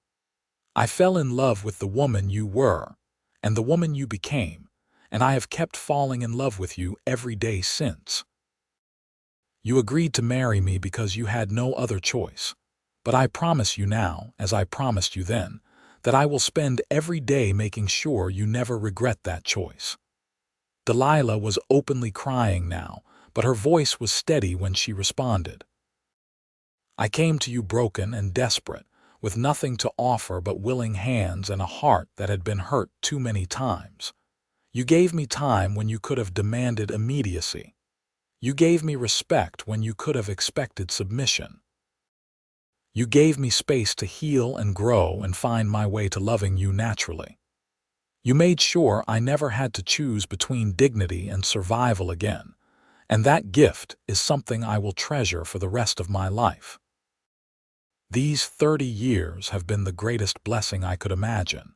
I fell in love with the woman you were, and the woman you became, and I have kept falling in love with you every day since. You agreed to marry me because you had no other choice, but I promise you now, as I promised you then, that I will spend every day making sure you never regret that choice. Delilah was openly crying now, but her voice was steady when she responded. I came to you broken and desperate, with nothing to offer but willing hands and a heart that had been hurt too many times. You gave me time when you could have demanded immediacy. You gave me respect when you could have expected submission. You gave me space to heal and grow and find my way to loving you naturally. You made sure I never had to choose between dignity and survival again, and that gift is something I will treasure for the rest of my life. These 30 years have been the greatest blessing I could imagine,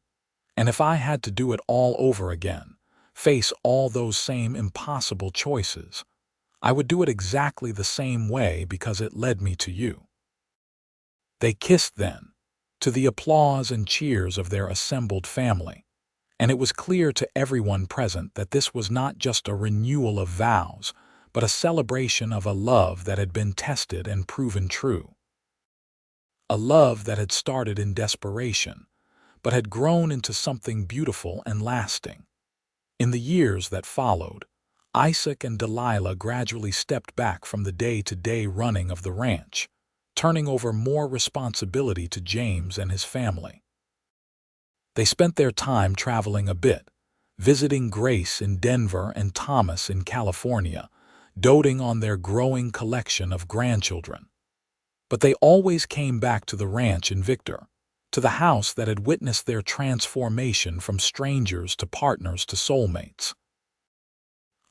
and if I had to do it all over again, face all those same impossible choices, I would do it exactly the same way because it led me to you. They kissed then, to the applause and cheers of their assembled family, and it was clear to everyone present that this was not just a renewal of vows, but a celebration of a love that had been tested and proven true. A love that had started in desperation, but had grown into something beautiful and lasting. In the years that followed, Isaac and Delilah gradually stepped back from the day-to-day running of the ranch, turning over more responsibility to James and his family. They spent their time traveling a bit, visiting Grace in Denver and Thomas in California, doting on their growing collection of grandchildren. But they always came back to the ranch in Victor, to the house that had witnessed their transformation from strangers to partners to soulmates.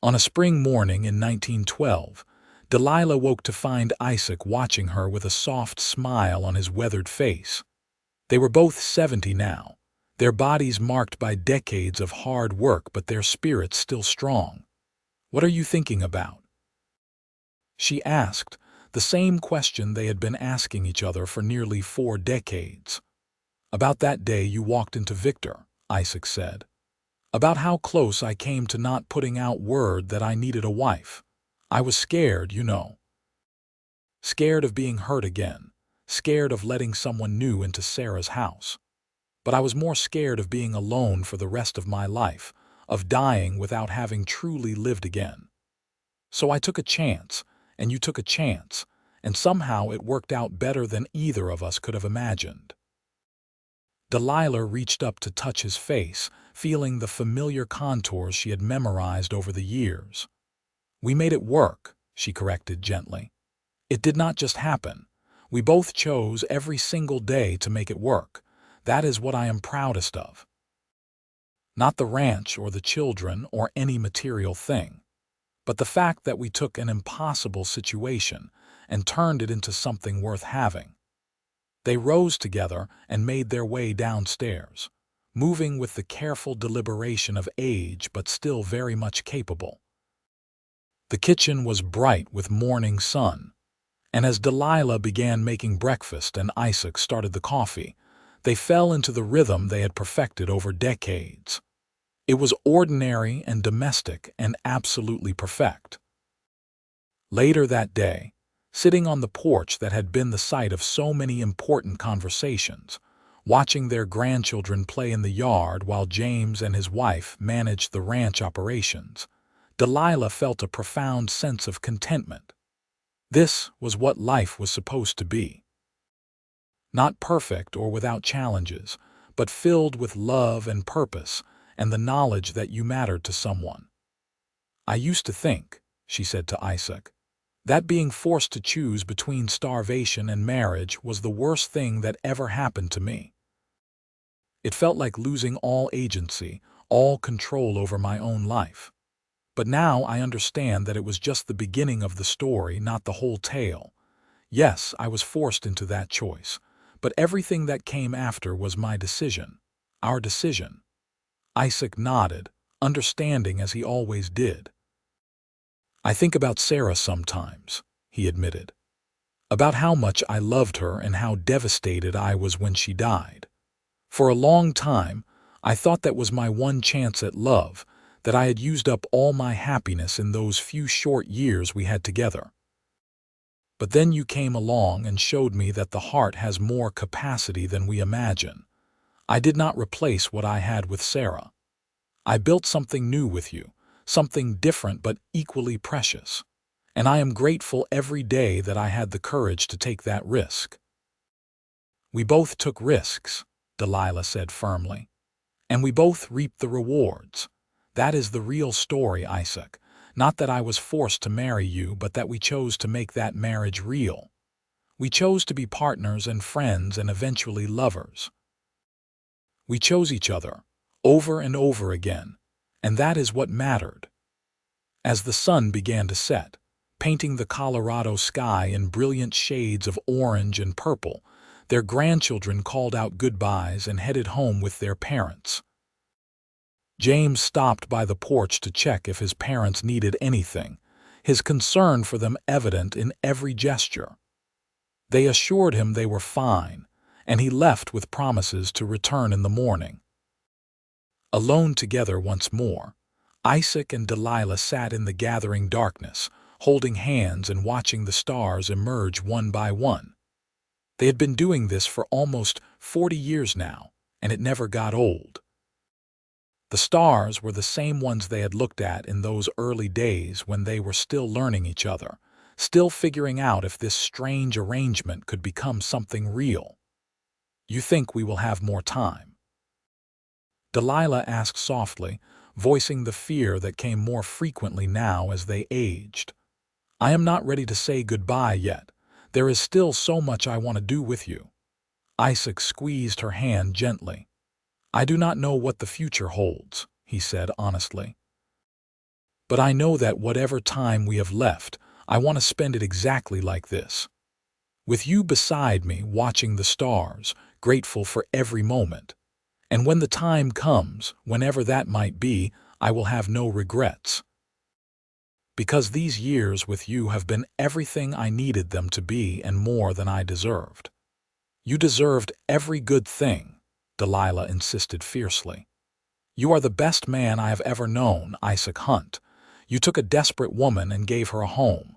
On a spring morning in 1912, Delilah woke to find Isaac watching her with a soft smile on his weathered face. They were both 70 now, their bodies marked by decades of hard work but their spirits still strong. "What are you thinking about?" she asked, the same question they had been asking each other for nearly 4 decades. "About that day you walked into Victor," Isaac said. "About how close I came to not putting out word that I needed a wife. I was scared, you know. Scared of being hurt again, scared of letting someone new into Sarah's house. But I was more scared of being alone for the rest of my life, of dying without having truly lived again. So I took a chance, and you took a chance, and somehow it worked out better than either of us could have imagined." Delilah reached up to touch his face, feeling the familiar contours she had memorized over the years. "We made it work," she corrected gently. "It did not just happen. We both chose every single day to make it work. That is what I am proudest of. Not the ranch or the children or any material thing, but the fact that we took an impossible situation and turned it into something worth having." They rose together and made their way downstairs, moving with the careful deliberation of age but still very much capable. The kitchen was bright with morning sun, and as Delilah began making breakfast and Isaac started the coffee, they fell into the rhythm they had perfected over decades. It was ordinary and domestic and absolutely perfect. Later that day, sitting on the porch that had been the site of so many important conversations, watching their grandchildren play in the yard while James and his wife managed the ranch operations, Delilah felt a profound sense of contentment. This was what life was supposed to be. Not perfect or without challenges, but filled with love and purpose and the knowledge that you mattered to someone. "I used to think," she said to Isaac, "that being forced to choose between starvation and marriage was the worst thing that ever happened to me. It felt like losing all agency, all control over my own life. But now I understand that it was just the beginning of the story, not the whole tale. Yes, I was forced into that choice, but everything that came after was my decision, our decision." Isaac nodded, understanding as he always did. "I think about Sarah sometimes," he admitted, "about how much I loved her and how devastated I was when she died. For a long time, I thought that was my one chance at love, that I had used up all my happiness in those few short years we had together. But then you came along and showed me that the heart has more capacity than we imagine. I did not replace what I had with Sarah. I built something new with you, something different but equally precious. And I am grateful every day that I had the courage to take that risk." "We both took risks," Delilah said firmly, "and we both reaped the rewards. That is the real story, Isaac. Not that I was forced to marry you, but that we chose to make that marriage real. We chose to be partners and friends and eventually lovers. We chose each other, over and over again, and that is what mattered." As the sun began to set, painting the Colorado sky in brilliant shades of orange and purple, their grandchildren called out goodbyes and headed home with their parents. James stopped by the porch to check if his parents needed anything, his concern for them evident in every gesture. They assured him they were fine, and he left with promises to return in the morning. Alone together once more, Isaac and Delilah sat in the gathering darkness, holding hands and watching the stars emerge one by one. They had been doing this for almost 40 years now, and it never got old. The stars were the same ones they had looked at in those early days when they were still learning each other, still figuring out if this strange arrangement could become something real. "You think we will have more time?" Delilah asked softly, voicing the fear that came more frequently now as they aged. "I am not ready to say goodbye yet. There is still so much I want to do with you." Isaac squeezed her hand gently. "I do not know what the future holds," he said honestly. "But I know that whatever time we have left, I want to spend it exactly like this. With you beside me, watching the stars, grateful for every moment. And when the time comes, whenever that might be, I will have no regrets. Because these years with you have been everything I needed them to be and more than I deserved." "You deserved every good thing," Delilah insisted fiercely. "You are the best man I have ever known, Isaac Hunt. You took a desperate woman and gave her a home.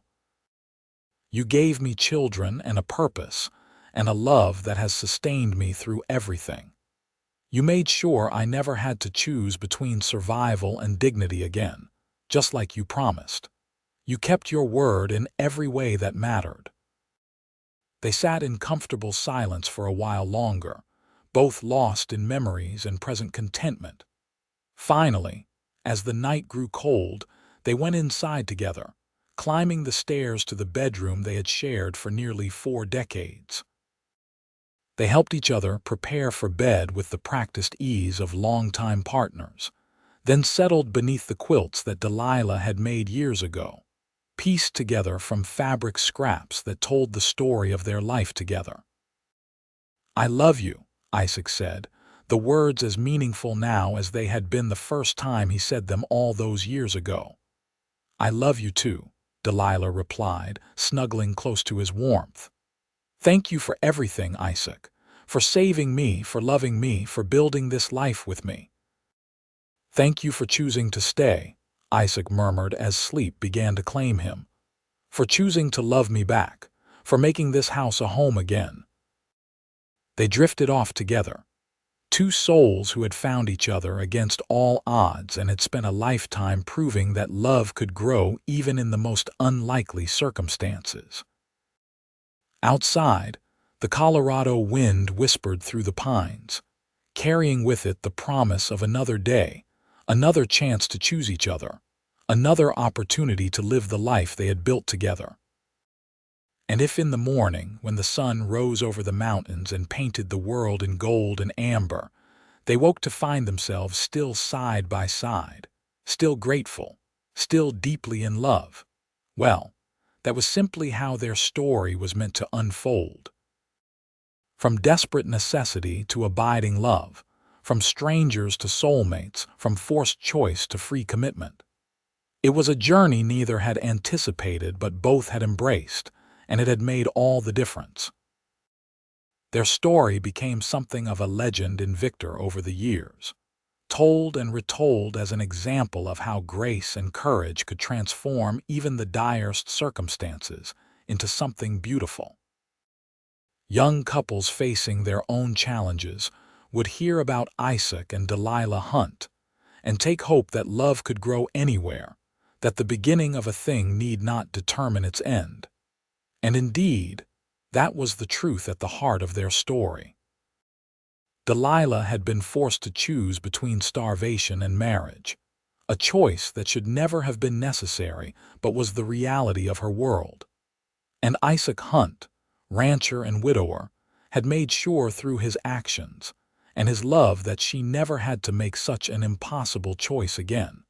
You gave me children and a purpose, and a love that has sustained me through everything. You made sure I never had to choose between survival and dignity again, just like you promised. You kept your word in every way that mattered." They sat in comfortable silence for a while longer, both lost in memories and present contentment. Finally, as the night grew cold, they went inside together, climbing the stairs to the bedroom they had shared for nearly 4 decades. They helped each other prepare for bed with the practiced ease of longtime partners, then settled beneath the quilts that Delilah had made years ago, pieced together from fabric scraps that told the story of their life together. "I love you," Isaac said, the words as meaningful now as they had been the first time he said them all those years ago. "I love you too," Delilah replied, snuggling close to his warmth. "Thank you for everything, Isaac. For saving me, for loving me, for building this life with me." "Thank you for choosing to stay," Isaac murmured as sleep began to claim him. "For choosing to love me back, for making this house a home again." They drifted off together, two souls who had found each other against all odds and had spent a lifetime proving that love could grow even in the most unlikely circumstances. Outside, the Colorado wind whispered through the pines, carrying with it the promise of another day, another chance to choose each other, another opportunity to live the life they had built together. And if in the morning, when the sun rose over the mountains and painted the world in gold and amber, they woke to find themselves still side by side, still grateful, still deeply in love, well, that was simply how their story was meant to unfold. From desperate necessity to abiding love, from strangers to soulmates, from forced choice to free commitment. It was a journey neither had anticipated but both had embraced, and it had made all the difference. Their story became something of a legend in Victor over the years, told and retold as an example of how grace and courage could transform even the direst circumstances into something beautiful. Young couples facing their own challenges would hear about Isaac and Delilah Hunt and take hope that love could grow anywhere, that the beginning of a thing need not determine its end. And indeed, that was the truth at the heart of their story. Delilah had been forced to choose between starvation and marriage, a choice that should never have been necessary but was the reality of her world. And Isaac Hunt, rancher and widower, had made sure through his actions and his love that she never had to make such an impossible choice again.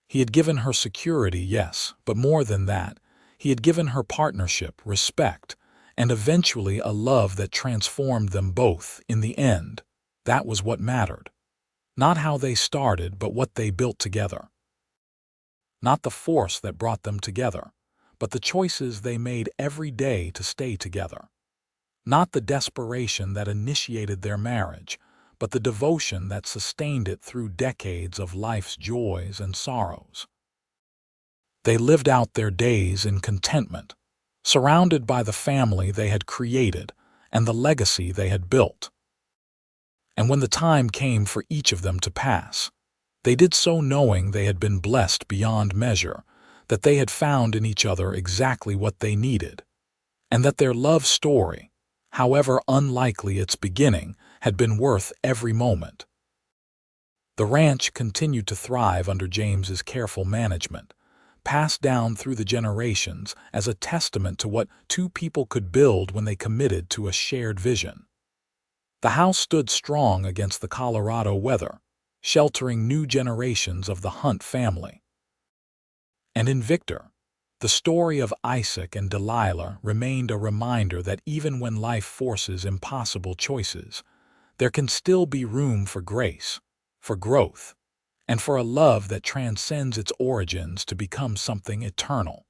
He had given her security, yes, but more than that, he had given her partnership, respect, and eventually a love that transformed them both. In the end, that was what mattered. Not how they started, but what they built together. Not the force that brought them together, but the choices they made every day to stay together. Not the desperation that initiated their marriage, but the devotion that sustained it through decades of life's joys and sorrows. They lived out their days in contentment, surrounded by the family they had created and the legacy they had built. And when the time came for each of them to pass, they did so knowing they had been blessed beyond measure, that they had found in each other exactly what they needed, and that their love story, however unlikely its beginning, had been worth every moment. The ranch continued to thrive under James's careful management, passed down through the generations as a testament to what two people could build when they committed to a shared vision. The house stood strong against the Colorado weather, sheltering new generations of the Hunt family. And in Victor, the story of Isaac and Delilah remained a reminder that even when life forces impossible choices, there can still be room for grace, for growth, and for a love that transcends its origins to become something eternal.